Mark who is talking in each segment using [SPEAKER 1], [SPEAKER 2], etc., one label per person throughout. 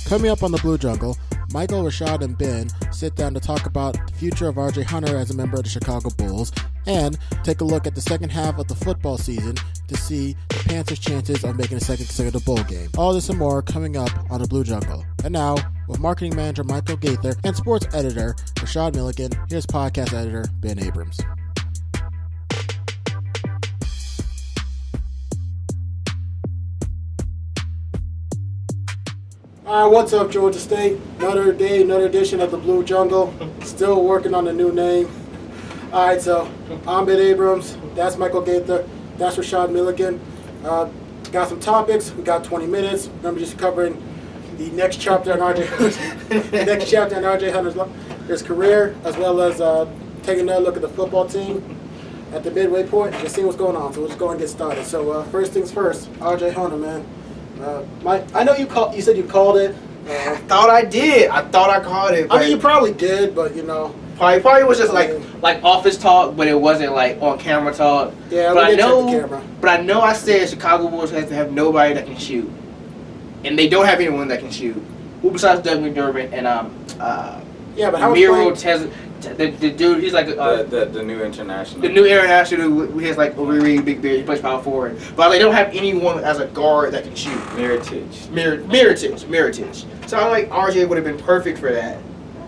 [SPEAKER 1] Coming up on the Blue Jungle, Michael, Rashad, and Ben sit down to talk about the future of RJ Hunter as a member of the Chicago Bulls and take a look at the second half of the football season to see the Panthers' chances of making a second consecutive bowl game. All this and more coming up on the Blue Jungle. And now, with marketing manager Michael Gaither and sports editor Rashad Milligan, here's podcast editor Ben Abrams. All right, what's up, Georgia State? Another day, another edition of the Blue Jungle. Still working on the new name. All right, so I'm Ben Abrams. That's Michael Gaither. That's Rashad Milligan. Got some topics. We got 20 minutes. We're gonna be just covering the next chapter in RJ Hunter's career, as well as taking another look at the football team at the midway point and just seeing what's going on. So we'll just go and get started. So first things first, RJ Hunter, man. Mike, I know you said you called it.
[SPEAKER 2] I thought I did. I thought I called it.
[SPEAKER 1] I mean, you probably did, but you know.
[SPEAKER 2] Probably was just like office talk, but it wasn't like on camera talk.
[SPEAKER 1] Yeah,
[SPEAKER 2] but
[SPEAKER 1] we did check the camera.
[SPEAKER 2] But I know I said Chicago Bulls has to have nobody that can shoot, and they don't have anyone that can shoot. Who besides Doug McDermott and
[SPEAKER 1] yeah, but how
[SPEAKER 2] Miro the dude, he's like
[SPEAKER 3] the new international.
[SPEAKER 2] The new international who has like a really big beard. He plays power forward, but they don't have anyone as a guard that can shoot.
[SPEAKER 3] Mirotic.
[SPEAKER 2] So I like RJ would have been perfect for that.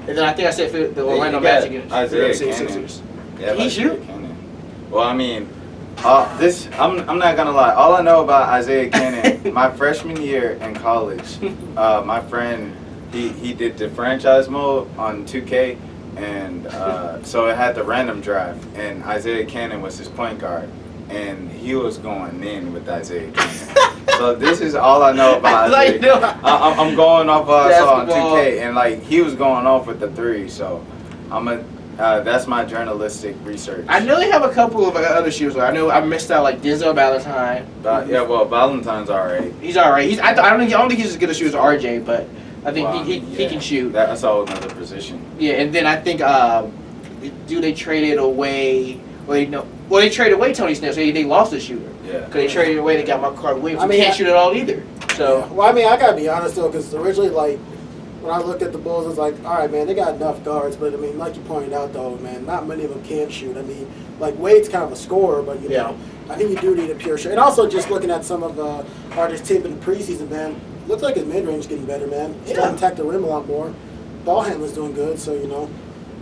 [SPEAKER 2] And then I think I said for the Orlando Magic against
[SPEAKER 3] Isaiah
[SPEAKER 2] Sixers.
[SPEAKER 3] Yeah,
[SPEAKER 2] Can he shoot?
[SPEAKER 3] Well, I mean, I'm not gonna lie. All I know about Isaiah Cannon, my freshman year in college, my friend he did the franchise mode on 2K, and so it had the random draft, and Isaiah Cannon was his point guard, and he was going in with Isaiah Cannon. So this is all I know about Isaiah. I'm going off what I saw on 2K, and like he was going off with the three. So that's my journalistic research.
[SPEAKER 2] I know they have a couple of other shooters. I know I missed out like Denzel Valentine.
[SPEAKER 3] Yeah, well, Valentine's alright.
[SPEAKER 2] He's alright. I don't think he's as good a shooter as RJ, but I think he can shoot.
[SPEAKER 3] That's all another position.
[SPEAKER 2] Yeah, and then I think they traded away. Well, they traded away Tony Snell, so they lost a shooter.
[SPEAKER 3] Yeah.
[SPEAKER 2] Because they traded away, they got Mark Carter Williams, who can't shoot at all either. So.
[SPEAKER 1] Yeah. Well, I mean, I gotta be honest though, because originally, like, when I looked at the Bulls, I was like, all right, man, they got enough guards, but I mean, like you pointed out though, man, not many of them can shoot. I mean, like Wade's kind of a scorer, but you know, I think you do need a pure shot. And also, just looking at some of RJ's tape in the preseason, man, looks like his mid-range is getting better, man. He's starting to attack the rim a lot more. Ball handler's doing good, so you know.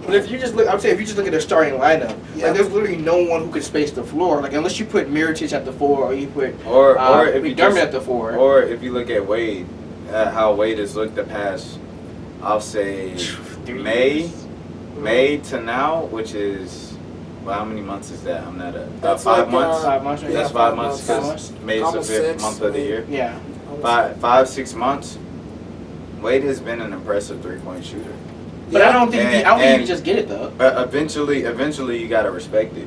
[SPEAKER 2] But if you just look, I would say if you just look at their starting lineup, like there's literally no one who could space the floor. Like unless you put Mirotic at the 4, or you put
[SPEAKER 3] or if you
[SPEAKER 2] McDermott at the 4,
[SPEAKER 3] or if you look at Wade, how Wade has looked the past, I'll say May to now, which is how many months is that? I'm not
[SPEAKER 1] that's
[SPEAKER 3] 5 months.
[SPEAKER 2] 5 months. Right?
[SPEAKER 3] That's 5 months because May is the 5th month of the year.
[SPEAKER 2] Yeah,
[SPEAKER 3] 5-6 months. Wade has been an impressive 3-point shooter.
[SPEAKER 2] But I don't think you just get it though.
[SPEAKER 3] But eventually you gotta respect it.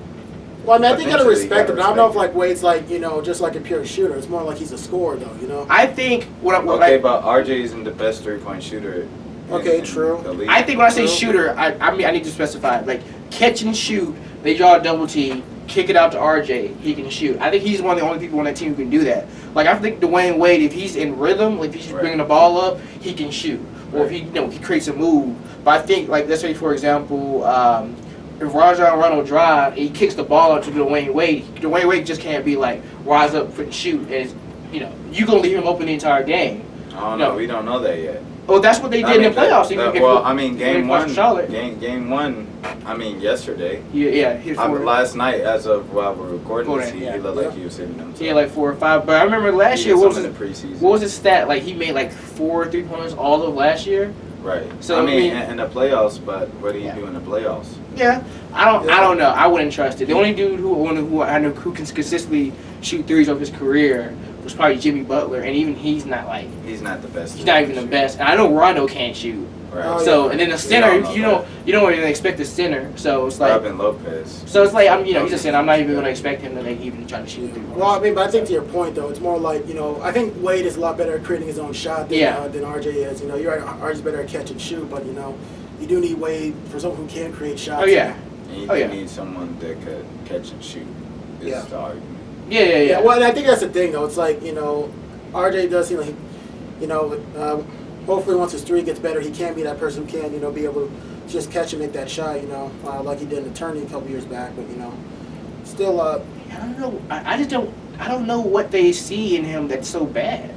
[SPEAKER 1] Well, I mean, I think you gotta respect it, but I don't know if like Wade's like, you know, just like a pure shooter. It's more like he's a scorer though, you know.
[SPEAKER 2] I think
[SPEAKER 3] but RJ isn't the best 3-point shooter.
[SPEAKER 1] True.
[SPEAKER 2] I think when I say shooter, I mean I need to specify like catch and shoot. They draw a double team, kick it out to RJ. He can shoot. I think he's one of the only people on that team who can do that. Like I think Dwayne Wade, if he's in rhythm, if he's bringing the ball up, he can shoot. Or if he creates a move. But I think, like, let's say, for example, if Rajon Rondo drive and he kicks the ball out to Dwayne Wade just can't be like, rise up and shoot. And, you're going to leave him open the entire game.
[SPEAKER 3] I don't know. We don't know that yet.
[SPEAKER 2] Oh, that's what they did in the playoffs.
[SPEAKER 3] Game one, yesterday.
[SPEAKER 2] Yeah.
[SPEAKER 3] Last night, as of while we're recording this, he looked like he was hitting them.
[SPEAKER 2] Yeah, like 4 or 5. But I remember last year, what
[SPEAKER 3] was
[SPEAKER 2] his stat? Like, he made like 4 3-pointers all of last year.
[SPEAKER 3] Right. So I mean, in the playoffs, but what do you do in the playoffs?
[SPEAKER 2] Yeah, I don't know. I wouldn't trust it. The only dude who I know who can consistently shoot threes over his career was probably Jimmy Butler, and even he's not
[SPEAKER 3] the best.
[SPEAKER 2] He's not even the best. And I know Rondo can't shoot.
[SPEAKER 3] Right.
[SPEAKER 2] And then the center, you don't even expect the center. So it's like
[SPEAKER 3] Robin Lopez.
[SPEAKER 2] So it's like he's a center. I'm not even going to expect him to even try to shoot 3 points.
[SPEAKER 1] Well, I mean, but I think to your point though, it's more like I think Wade is a lot better at creating his own shot than RJ is. You're right, RJ's better at catch and shoot, but you do need Wade for someone who can create shots.
[SPEAKER 2] Oh yeah.
[SPEAKER 3] And you need someone that could catch and shoot. Is the argument.
[SPEAKER 2] Yeah.
[SPEAKER 1] Well, and I think that's the thing though. It's like RJ does seem like hopefully once his three gets better, he can be that person who can, be able to just catch and make that shot, like he did in the tourney a couple years back. But still,
[SPEAKER 2] I don't know. I don't know what they see in him that's so bad.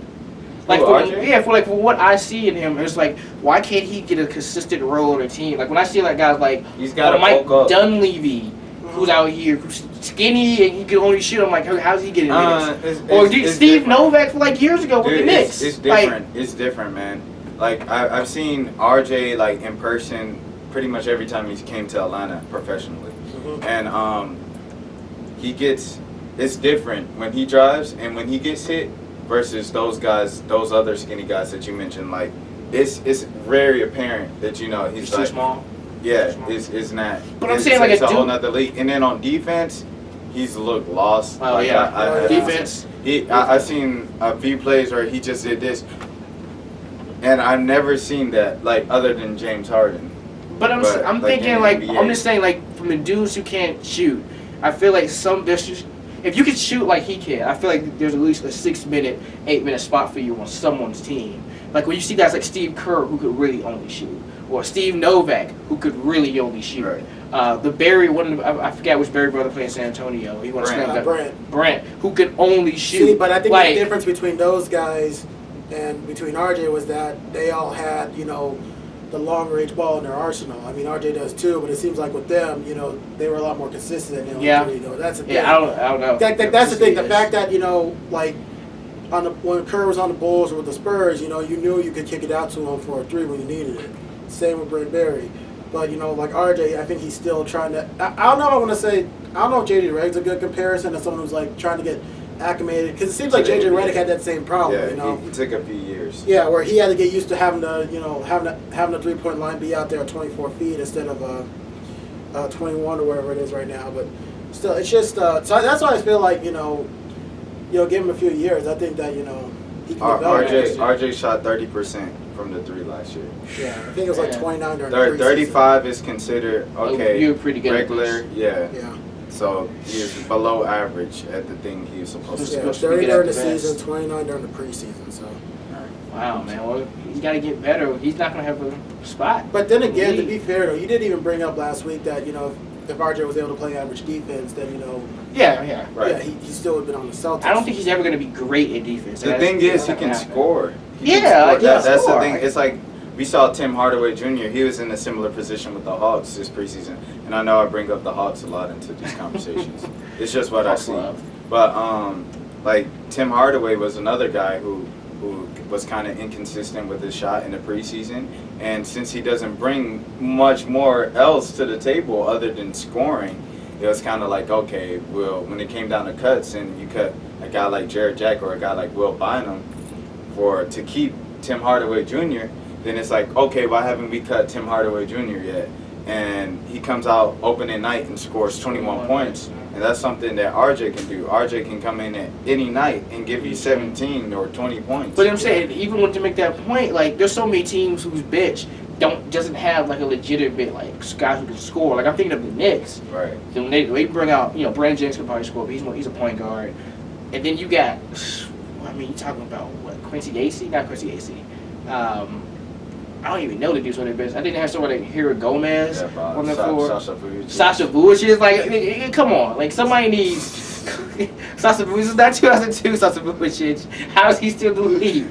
[SPEAKER 2] Like for what I see in him, it's like, why can't he get a consistent role on the team? Like when I see like guys like
[SPEAKER 3] he's got
[SPEAKER 2] Mike Dunleavy, who's out here who's skinny and he can only shoot. I'm like, how's he getting minutes? Or Steve different. Novak for like years ago with the Knicks.
[SPEAKER 3] It's different. It's different, man. Like I've seen RJ like in person pretty much every time he came to Atlanta professionally, and it's different when he drives and when he gets hit versus those other skinny guys that you mentioned. Like it's very apparent that he's
[SPEAKER 2] too
[SPEAKER 3] like
[SPEAKER 2] small.
[SPEAKER 3] Yeah, it's not.
[SPEAKER 2] But I'm saying like
[SPEAKER 3] it's a whole nother league. And then on defense, he's looked lost.
[SPEAKER 2] Oh
[SPEAKER 3] like,
[SPEAKER 2] yeah, defense.
[SPEAKER 3] I've seen a few plays where he just did this, and I've never seen that like other than James Harden.
[SPEAKER 2] But I'm thinking like I'm just saying like from the dudes who can't shoot, I feel like if you can shoot like he can, I feel like there's at least a 6-minute, 8-minute spot for you on someone's team. Like when you see guys like Steve Kerr who could really only shoot, or Steve Novak who could really only shoot. Right. The Barry one, I forget which Barry brother played in San Antonio. He won Brent, who could only shoot.
[SPEAKER 1] See, but I think the difference between those guys and between RJ was that they all had the long range ball in their arsenal. I mean, RJ does too, but it seems like with them, they were a lot more consistent. That's the thing.
[SPEAKER 2] Yeah, I don't know.
[SPEAKER 1] That's the thing. The fact that like when Kerr was on the Bulls or with the Spurs, you knew you could kick it out to him for a three when you needed it. Same with Brent Barry. But like RJ, I think he's still trying to. I don't know. I want to say I don't know if JJ Redick's a good comparison as someone who's like trying to get acclimated, because it seems like JJ Redick had that same problem.
[SPEAKER 3] Yeah, it took a few years.
[SPEAKER 1] Yeah, where he had to get used to having to having the 3-point line be out there at 24 feet instead of 21 or whatever it is right now. But still, it's just so that's why I feel like give him a few years. I think that he can develop.
[SPEAKER 3] RJ shot 30% from the three last year.
[SPEAKER 1] Yeah, I think it was like 29 during the
[SPEAKER 3] 35 is considered
[SPEAKER 2] you're pretty good
[SPEAKER 3] regular.
[SPEAKER 1] Yeah.
[SPEAKER 3] So he is below average at the thing he was supposed to do.
[SPEAKER 1] 30 during the season, 29 during the preseason. So.
[SPEAKER 2] Wow, man. Well, he's got to get better. He's not going to have a spot.
[SPEAKER 1] But then again, to be fair, though, you didn't even bring up last week that, if RJ was able to play average defense, then,
[SPEAKER 2] Yeah,
[SPEAKER 3] right.
[SPEAKER 1] Yeah, he still would have been on the Celtics.
[SPEAKER 2] I don't think he's ever going to be great at defense.
[SPEAKER 3] The thing is, he can score.
[SPEAKER 2] That's
[SPEAKER 3] the thing. It's like we saw Tim Hardaway Jr. He was in a similar position with the Hawks this preseason. And I know I bring up the Hawks a lot into these conversations. It's just what I see. But, like, Tim Hardaway was another guy who was kind of inconsistent with his shot in the preseason, and since he doesn't bring much more else to the table other than scoring, it was kind of like, okay, well, when it came down to cuts and you cut a guy like Jared Jack or a guy like Will Bynum to keep Tim Hardaway Jr., then it's like, okay, why haven't we cut Tim Hardaway Jr. yet? And he comes out opening night and scores 21 points. And that's something that RJ can do. RJ can come in at any night and give you 17 or 20 points.
[SPEAKER 2] But I'm saying, even to make that point, like, there's so many teams whose bench doesn't have like a legitimate like guy who can score. Like I'm thinking of the Knicks.
[SPEAKER 3] Right.
[SPEAKER 2] Then they bring out Brandon Jennings can probably score, but he's a point guard. And then you got, you're talking about what, Quincy Acey? Not Quincy Acey. I don't even know the dudes on their bench. I think they have someone like Hero Gomez on the floor. Sasha Vujic. Like, come on. Like, somebody needs Sasha Vujic. Is not 2002 Sasha Vujic. How is he still in the league?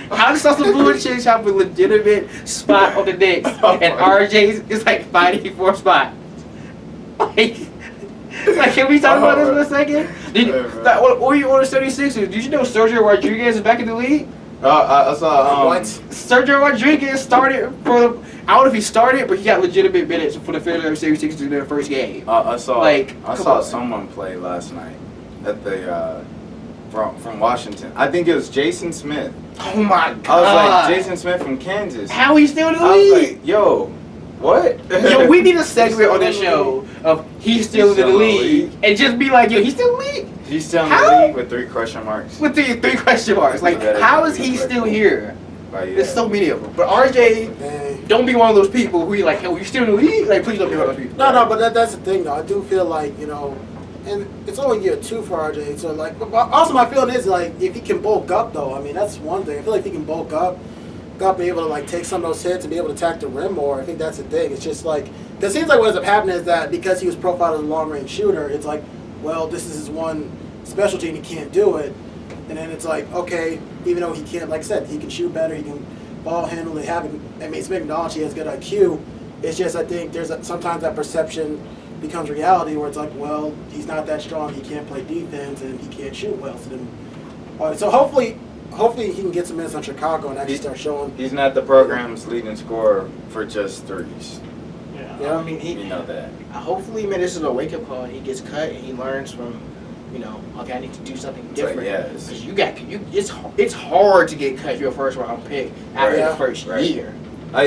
[SPEAKER 2] How does Sasha Vujic have a legitimate spot on the Knicks and RJ is like fighting for a spot? Like, can we talk about this for a second? Or you on the 76ers? Did you know Sergio Rodriguez is back in the league?
[SPEAKER 3] I saw
[SPEAKER 1] what?
[SPEAKER 2] Sergio Rodriguez started I don't know if he started, but he got legitimate minutes for the Philadelphia 76ers in their first game.
[SPEAKER 3] I saw someone play last night at the from Washington. I think it was Jason Smith.
[SPEAKER 2] Oh my God!
[SPEAKER 3] I was like, Jason Smith from Kansas.
[SPEAKER 2] How he's still in the league?
[SPEAKER 3] I was like, yo, what?
[SPEAKER 2] Yo, we need a segment on this show of he's still in the league, and just be like, yo, he's still in the league.
[SPEAKER 3] He's still in the league with 3 question marks.
[SPEAKER 2] With three question marks. Like, how is he still here? There's so many of them. But RJ, don't be one of those people who you're like, yo, you still in the league? Like, please don't be one of those people.
[SPEAKER 1] No, but that's the thing, though. I do feel like, and it's only year 2 for RJ. So, like, but also my feeling is, like, if he can bulk up, though, I mean, that's one thing. I feel like if he can bulk up, up, be able to like take some of those hits and be able to attack the rim more. I think that's the thing. It's just like because it seems like what ends up happening is that because he was profiled as a long range shooter, it's like, well, this is his one specialty and he can't do it. And then it's like, okay, even though he can't, like I said, he can shoot better, he can ball handle, it's been acknowledged he has good IQ. It's just I think sometimes that perception becomes reality where it's like, well, he's not that strong, he can't play defense, and he can't shoot well. So hopefully he can get some minutes on Chicago and actually start showing.
[SPEAKER 3] He's not the program's leading scorer for just threes.
[SPEAKER 2] Yeah. I mean,
[SPEAKER 3] you know that.
[SPEAKER 2] Hopefully, man, this is a wake-up call. He gets cut and he learns from, okay, I need to do something different. Because it's hard to get cut if you're a first-round pick after the first year.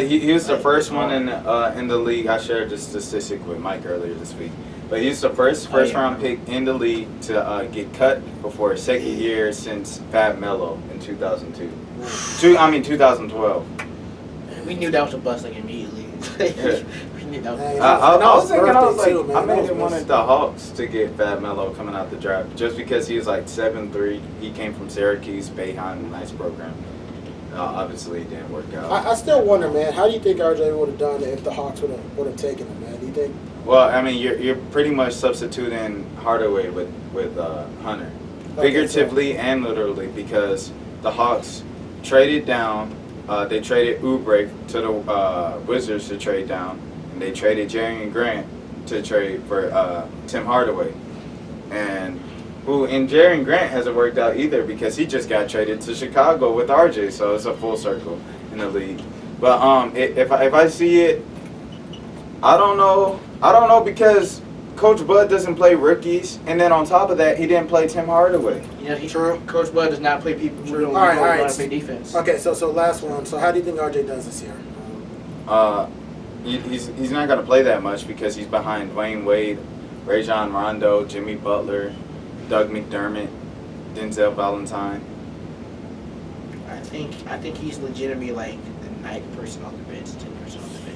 [SPEAKER 3] He was the first one in the league. I shared this statistic with Mike earlier this week. But he's the first round pick in the league to get cut before his second year since Fab Melo in 2002. 2012.
[SPEAKER 2] We knew that was a bust like immediately. We knew that was
[SPEAKER 3] I maybe wanted the Hawks to get Fab Melo coming out the draft just because he was like 7'3". He came from Syracuse, Bayheim, nice program. Obviously, it didn't work out.
[SPEAKER 1] I still wonder, man, how do you think RJ would have done if the Hawks would have taken him, man? Do you think?
[SPEAKER 3] Well, I mean, you're pretty much substituting Hardaway with Hunter, figuratively and literally, because the Hawks traded down. They traded Oubre to the Wizards to trade down, and they traded Jerry Grant to trade for Tim Hardaway, and Jerry Grant hasn't worked out either because he just got traded to Chicago with RJ, so it's a full circle in the league. But if I see it, I don't know because Coach Bud doesn't play rookies, and then on top of that, he didn't play Tim Hardaway.
[SPEAKER 2] True. Coach Bud does not play people who don't
[SPEAKER 1] want
[SPEAKER 2] to play defense.
[SPEAKER 1] Okay, so last one. So how do you think RJ does this year?
[SPEAKER 3] He's not going to play that much because he's behind Dwayne Wade, Rajon Rondo, Jimmy Butler, Doug McDermott, Denzel Valentine.
[SPEAKER 2] I think he's legitimately like the ninth person on the bench, 10th person on the bench.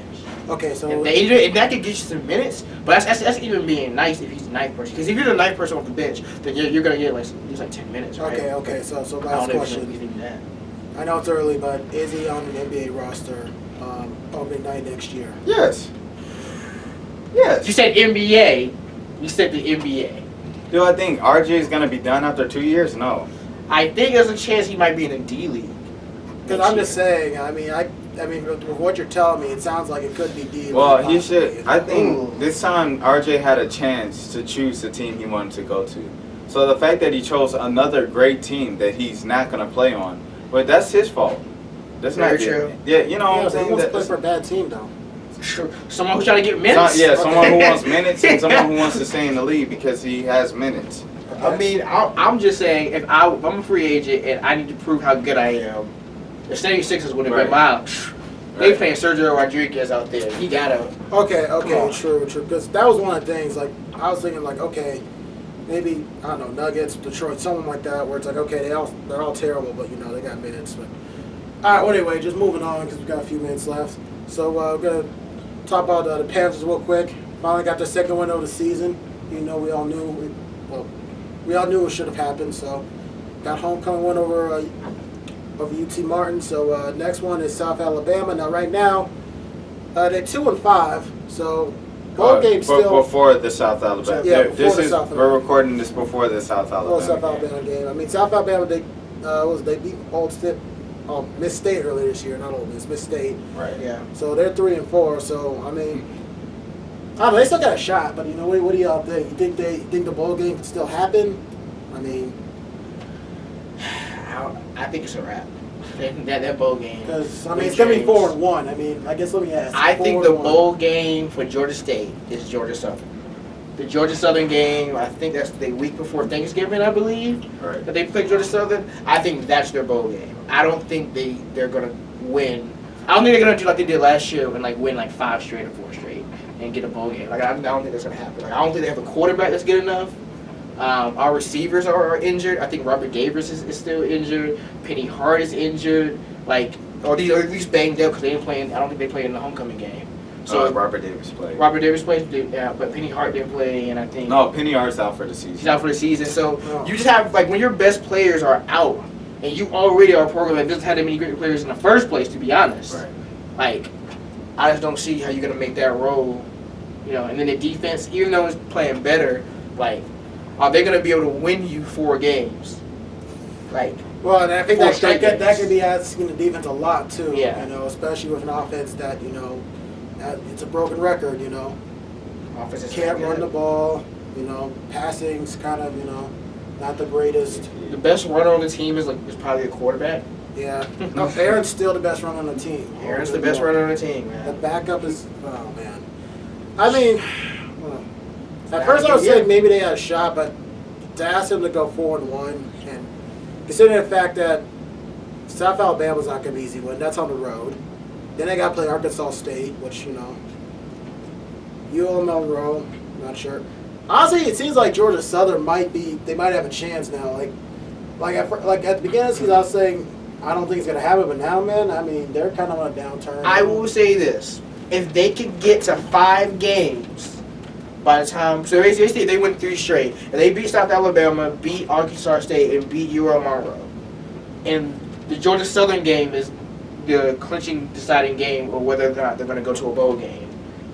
[SPEAKER 1] Okay, so
[SPEAKER 2] if that could get you some minutes, but that's even being nice if he's the ninth person. Because if you're the ninth person off the bench, then you're gonna get like 10 minutes, right?
[SPEAKER 1] Okay. So last question. I know it's early, but is he on the NBA roster opening night next year?
[SPEAKER 3] Yes.
[SPEAKER 2] You said NBA. You said the NBA.
[SPEAKER 3] Do I think RJ is going to be done after 2 years? No.
[SPEAKER 2] I think there's a chance he might be in the D League.
[SPEAKER 1] Because I'm just saying, I mean, with what you're telling me, it sounds like it could be D League.
[SPEAKER 3] Well, he should. I think this time RJ had a chance to choose the team he wanted to go to. So the fact that he chose another great team that he's not going to play on, but that's his fault. That's
[SPEAKER 2] Very
[SPEAKER 3] not
[SPEAKER 2] true.
[SPEAKER 3] Yeah, you know what I'm saying?
[SPEAKER 1] He wants to play for a bad team, though.
[SPEAKER 2] Sure. Someone who's trying to get minutes?
[SPEAKER 3] Someone who wants minutes and someone who wants to stay in the league because he has minutes.
[SPEAKER 1] Okay.
[SPEAKER 2] I mean, I'm just saying, if I'm a free agent and I need to prove how good I am, the 76ers would have been mine. They playing Sergio Rodriguez out there. He gotta.
[SPEAKER 1] Okay, true. Because that was one of the things. Like I was thinking, like, okay, maybe I don't know, Nuggets, Detroit, someone like that, where it's like, okay, they're all terrible, but they got minutes. But all right, well, anyway, just moving on because we've got a few minutes left. So we're gonna talk about the Panthers real quick. Finally got their second win of the season. We all knew it should have happened. So got homecoming win over UT Martin. So next one is South Alabama. Now right now they're 2-5. So both games still
[SPEAKER 3] before the South Alabama.
[SPEAKER 1] Yeah,
[SPEAKER 3] we're recording this before the South Alabama.
[SPEAKER 1] Game. I mean South Alabama they beat Miss State earlier this year, not Ole Miss, Miss State.
[SPEAKER 3] Right.
[SPEAKER 2] Yeah.
[SPEAKER 1] So they're 3-4. So I mean, I don't know, they still got a shot. But what do y'all think? You think the bowl game could still happen? I mean,
[SPEAKER 2] I think it's a wrap. That bowl game.
[SPEAKER 1] Because it's gonna be 4-1. I mean, I guess let me ask.
[SPEAKER 2] I think the bowl game for Georgia State is Georgia Southern. The Georgia Southern game, I think that's the week before Thanksgiving, I believe.
[SPEAKER 3] Right.
[SPEAKER 2] That they play Georgia Southern. I think that's their bowl game. I don't think they're gonna win. I don't think they're gonna do like they did last year and win 5 straight or 4 straight and get a bowl game. I don't think that's gonna happen. I don't think they have a quarterback that's good enough. Our receivers are injured. I think Robert Davis is still injured. Penny Hart is injured. Or at least banged up because they didn't play. I don't think they played in the homecoming game. So
[SPEAKER 3] Robert Davis played.
[SPEAKER 2] Robert Davis played, but Penny Hart didn't play, and I think
[SPEAKER 3] Penny Hart's out for the season.
[SPEAKER 2] He's out for the season. So you just have when your best players are out, and you already are a program that doesn't have that many great players in the first place, to be honest.
[SPEAKER 3] Right.
[SPEAKER 2] Like, I just don't see how you're gonna make that role, you know. And then the defense, even though it's playing better, like, are they gonna be able to win you 4 games? Like,
[SPEAKER 1] Well, and I think
[SPEAKER 2] Four
[SPEAKER 1] that
[SPEAKER 2] straight
[SPEAKER 1] could
[SPEAKER 2] games.
[SPEAKER 1] be asking the defense a lot too.
[SPEAKER 2] Yeah.
[SPEAKER 1] You know, especially with an offense that it's a broken record. You know,
[SPEAKER 2] offense is
[SPEAKER 1] can't
[SPEAKER 2] not
[SPEAKER 1] run
[SPEAKER 2] good.
[SPEAKER 1] the ball. You know, passing's kind of not the greatest.
[SPEAKER 2] The best runner on the team is probably a quarterback.
[SPEAKER 1] Yeah. No, Aaron's still the best runner on the team.
[SPEAKER 2] Aaron's the best runner on the team,
[SPEAKER 1] The
[SPEAKER 2] man.
[SPEAKER 1] backup is man. I mean, at
[SPEAKER 2] Not
[SPEAKER 1] first I was
[SPEAKER 2] good.
[SPEAKER 1] saying maybe they had a shot, but to ask them to go 4-1 and considering the fact that South Alabama's not going to be easy one, that's on the road. Then they got to play Arkansas State, which UL Monroe, not sure. Honestly, it seems like Georgia Southern might have a chance now. Like at the beginning of the season, I was saying I don't think it's going to happen, but now, man, I mean, they're kind of on a downturn.
[SPEAKER 2] I will say this: if they could get to 5 games by the time, so basically they win 3 straight, and they beat South Alabama, beat Arkansas State, and beat UL Monroe, and the Georgia Southern game is the clinching, deciding game, or whether or not they're going to go to a bowl game.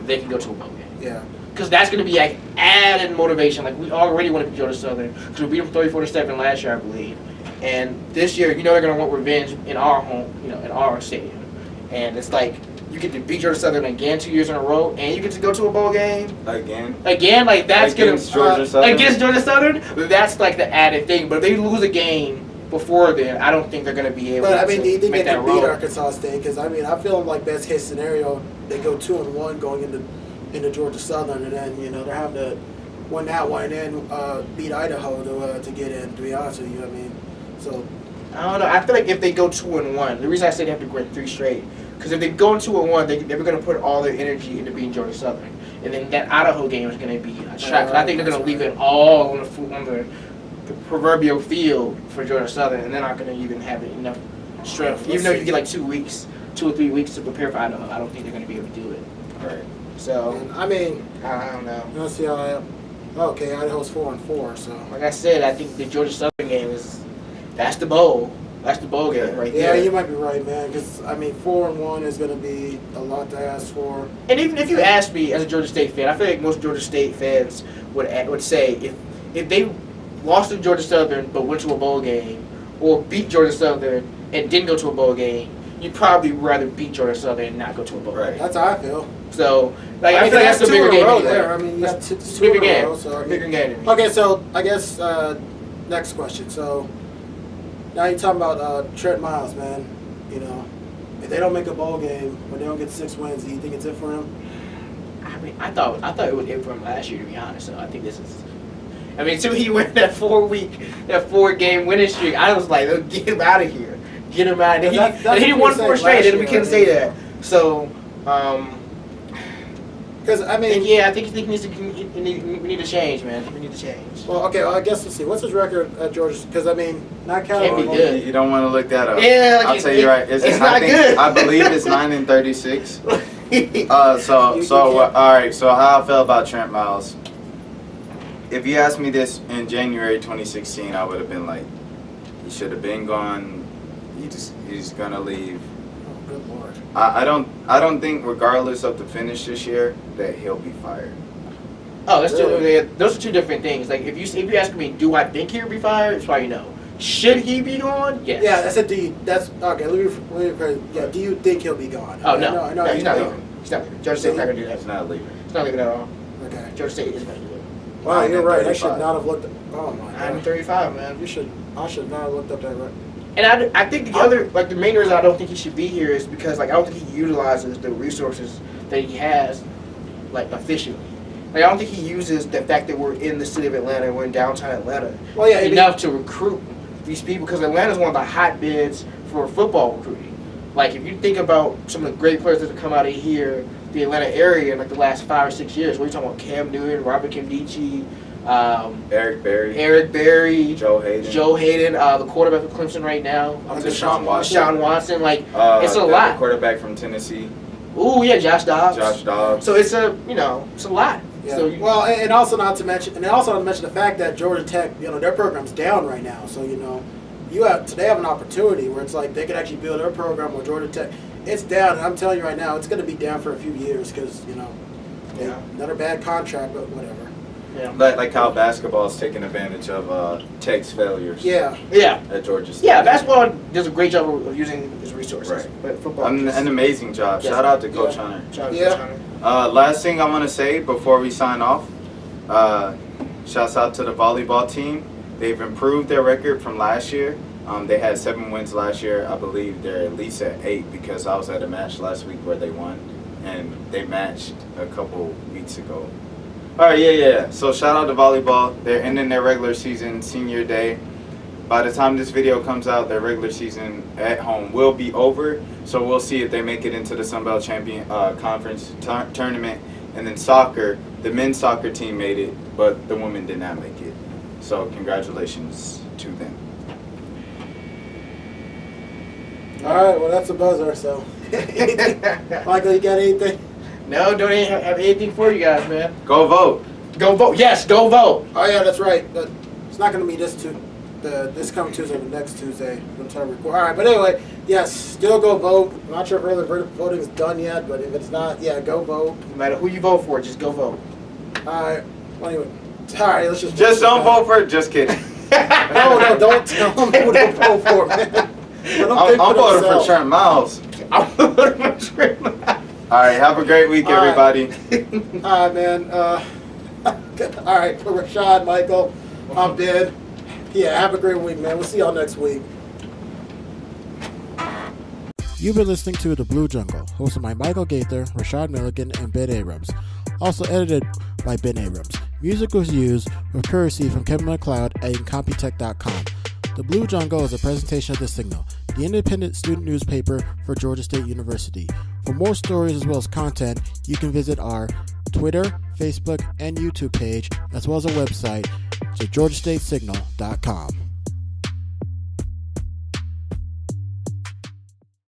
[SPEAKER 2] They can go to a bowl game.
[SPEAKER 1] Yeah.
[SPEAKER 2] Because that's going to be like added motivation. Like, we already want to beat Georgia Southern because we beat them 34-7 last year, I believe. And this year, they're going to want revenge in our home, in our stadium. And it's like, you get to beat Georgia Southern again 2 years in a row, and you get to go to a bowl game
[SPEAKER 3] Again,
[SPEAKER 2] like that's
[SPEAKER 3] against
[SPEAKER 2] going to
[SPEAKER 3] Georgia Southern.
[SPEAKER 2] against Georgia Southern. That's like the added thing. But if they lose a game before then, I don't think they're going to be able.
[SPEAKER 1] But I mean, do you think they
[SPEAKER 2] make that
[SPEAKER 1] can beat
[SPEAKER 2] roll.
[SPEAKER 1] Arkansas State? Because I mean, I feel like best case scenario, they go 2-1 going into Georgia Southern, and then they're having to win that one and then beat Idaho to get in. To be honest with you, I mean, so
[SPEAKER 2] I don't know. I feel like if they go 2-1, the reason I say they have to win 3 straight, because if they go 2-1, they're going to put all their energy into beating Georgia Southern, and then that Idaho game is going to be a shot. 'Cause I think they're going to leave it all on the proverbial field for Georgia Southern, and they're not going to even have enough strength. Even though you get like 2 or 3 weeks to prepare for Idaho, I don't think they're going to be able to do it.
[SPEAKER 3] Right.
[SPEAKER 2] So
[SPEAKER 1] and, I mean,
[SPEAKER 2] I don't know.
[SPEAKER 1] let's see how. Okay, Idaho's 4-4, so
[SPEAKER 2] Like I said, I think the Georgia Southern game that's the bowl. That's the bowl game right
[SPEAKER 1] yeah,
[SPEAKER 2] there.
[SPEAKER 1] you might be right, man. Because I mean, 4-1 is going to be a lot to ask for.
[SPEAKER 2] And even if you ask me as a Georgia State fan, I feel like most Georgia State fans would say if they lost to Georgia Southern but went to a bowl game, or beat Georgia Southern and didn't go to a bowl game, you'd probably rather beat Georgia Southern and not go to a bowl
[SPEAKER 3] Right.
[SPEAKER 2] game.
[SPEAKER 1] That's how I feel.
[SPEAKER 2] So, I feel like
[SPEAKER 1] that's
[SPEAKER 2] that's a
[SPEAKER 1] 2
[SPEAKER 2] bigger
[SPEAKER 1] in a
[SPEAKER 2] game
[SPEAKER 1] row
[SPEAKER 2] anyway.
[SPEAKER 1] there. I mean, you got
[SPEAKER 2] That's
[SPEAKER 1] two
[SPEAKER 2] bigger
[SPEAKER 1] in a
[SPEAKER 2] game.
[SPEAKER 1] row, so I mean-
[SPEAKER 2] Bigger game to me.
[SPEAKER 1] Okay, so I guess next question. So now you're talking about Trent Miles, man. If they don't make a bowl game or they don't get 6 wins, do you think it's it for him?
[SPEAKER 2] I mean, I thought it was it for him last year, to be honest. So I think this is. I mean, until he went that 4-game winning streak, I was like, get him out of here, get him out. And
[SPEAKER 1] That's
[SPEAKER 2] and he
[SPEAKER 1] what
[SPEAKER 2] won
[SPEAKER 1] we said
[SPEAKER 2] 4 straight,
[SPEAKER 1] last
[SPEAKER 2] and we
[SPEAKER 1] year,
[SPEAKER 2] couldn't
[SPEAKER 1] I
[SPEAKER 2] say
[SPEAKER 1] mean.
[SPEAKER 2] that. So,
[SPEAKER 1] Because I mean,
[SPEAKER 2] I think he needs to. We need to change, man. We need to change.
[SPEAKER 1] well, okay. Well, I guess let's see. What's his record at Georgia? Because I mean, not counting.
[SPEAKER 2] Can't be
[SPEAKER 1] on-
[SPEAKER 2] good.
[SPEAKER 3] You don't want to look that up.
[SPEAKER 2] Yeah, like
[SPEAKER 3] I'll tell you right.
[SPEAKER 2] it's
[SPEAKER 3] I
[SPEAKER 2] not good.
[SPEAKER 3] I believe it's 9-36.
[SPEAKER 1] You
[SPEAKER 3] All right. So how I feel about Trent Miles? If you asked me this in January 2016, I would have been like, he should have been gone. He's gonna leave.
[SPEAKER 1] Oh, good lord.
[SPEAKER 3] I don't think, regardless of the finish this year, that he'll be fired.
[SPEAKER 2] Oh,
[SPEAKER 1] Really?
[SPEAKER 2] those are 2 different things. Like if you ask me, do I think he'll be fired? It's probably no. Should he be gone? Yes.
[SPEAKER 1] Yeah, I said, do you? That's okay. Let me yeah, do you think he'll be gone?
[SPEAKER 2] Oh no,
[SPEAKER 1] I know
[SPEAKER 2] he's not leaving. He's not leaving. Georgia State's not gonna do that.
[SPEAKER 3] He's not leaving.
[SPEAKER 2] He's not leaving at all.
[SPEAKER 1] Okay.
[SPEAKER 2] Georgia State is gonna do it.
[SPEAKER 1] Wow, you're right. I
[SPEAKER 3] 9-35.
[SPEAKER 1] should not have looked. Oh my
[SPEAKER 2] I'm
[SPEAKER 1] god.
[SPEAKER 2] 35, man.
[SPEAKER 1] I should not have looked up that. Right.
[SPEAKER 2] And I think the main reason I don't think he should be here is because I don't think he utilizes the resources that he has, efficiently. I don't think he uses the fact that we're in the city of Atlanta, we're in downtown Atlanta,
[SPEAKER 1] Well, yeah,
[SPEAKER 2] enough to recruit these people, because Atlanta's one of the hotbeds for football recruiting. Like, if you think about some of the great players that have come out of here, the Atlanta area, in the last 5 or 6 years, what are you talking about? Cam Newton, Robert Kimdichie,
[SPEAKER 3] Eric
[SPEAKER 2] Berry,
[SPEAKER 3] Joe Hayden.
[SPEAKER 2] The quarterback for Clemson right now.
[SPEAKER 1] Deshaun Watson.
[SPEAKER 2] Sean Watson, it's a
[SPEAKER 3] The
[SPEAKER 2] lot.
[SPEAKER 3] quarterback from Tennessee,
[SPEAKER 2] Ooh, yeah, Josh Dobbs.
[SPEAKER 3] Josh Dobbs.
[SPEAKER 2] So it's a lot.
[SPEAKER 1] Yeah.
[SPEAKER 2] So
[SPEAKER 1] Well, and also not to mention the fact that Georgia Tech, their program's down right now. So you they have an opportunity where it's like they could actually build their program with Georgia Tech. It's down, and I'm telling you right now, it's going to be down for a few years because another bad contract, but whatever.
[SPEAKER 2] Yeah.
[SPEAKER 3] Like how basketball is taking advantage of Tech's failures.
[SPEAKER 2] Yeah.
[SPEAKER 3] At Georgia State.
[SPEAKER 2] Yeah, basketball does a great job of using his resources.
[SPEAKER 3] Right.
[SPEAKER 2] But football.
[SPEAKER 3] An amazing job.
[SPEAKER 2] Yes.
[SPEAKER 3] Shout out to Coach Hunter.
[SPEAKER 2] Shout out to Coach Hunter.
[SPEAKER 3] Last thing I want to say before we sign off, shouts out to the volleyball team. They've improved their record from last year. They had 7 wins last year. I believe they're at least at 8 because I was at a match last week where they won, and they matched a couple weeks ago. All right, yeah. So shout out to volleyball. They're ending their regular season, senior day. By the time this video comes out, their regular season at home will be over. So we'll see if they make it into the Sun Belt Champion Conference tournament. And then soccer, the men's soccer team made it, but the women did not make it. So congratulations to them.
[SPEAKER 1] All right, well, that's a buzzer, so. Michael, you got anything?
[SPEAKER 2] No, don't even have anything for you guys, man.
[SPEAKER 3] Go vote.
[SPEAKER 2] Go vote. Yes, go vote.
[SPEAKER 1] Oh, yeah, that's right. But it's not going to be this coming Tuesday, but next Tuesday. I'm trying to record. All right, but anyway, yes, still go vote. I'm not sure if early voting is done yet, but if it's not, yeah, go vote.
[SPEAKER 2] No matter who you vote for, just go vote.
[SPEAKER 1] All right. Well, anyway, all right, let's just
[SPEAKER 3] Don't vote for it. Just kidding.
[SPEAKER 1] No, don't tell them who to vote for, man.
[SPEAKER 3] I'm voting for Trent Miles.
[SPEAKER 2] I'm voting for Trent Miles.
[SPEAKER 3] All right, have a great week, everybody.
[SPEAKER 1] All right, man. All right, for Rashad, Michael, I'm Ben. Yeah, have a great week, man. We'll see y'all next week.
[SPEAKER 4] You've been listening to The Blue Jungle, hosted by Michael Gaither, Rashad Milligan, and Ben Abrams. Also edited by Ben Abrams. Music was used with courtesy from Kevin McLeod at Incompetech.com. The Blue Jungle is a presentation of The Signal, the independent student newspaper for Georgia State University. For more stories as well as content, you can visit our Twitter, Facebook, and YouTube page, as well as our website, georgiastatesignal.com.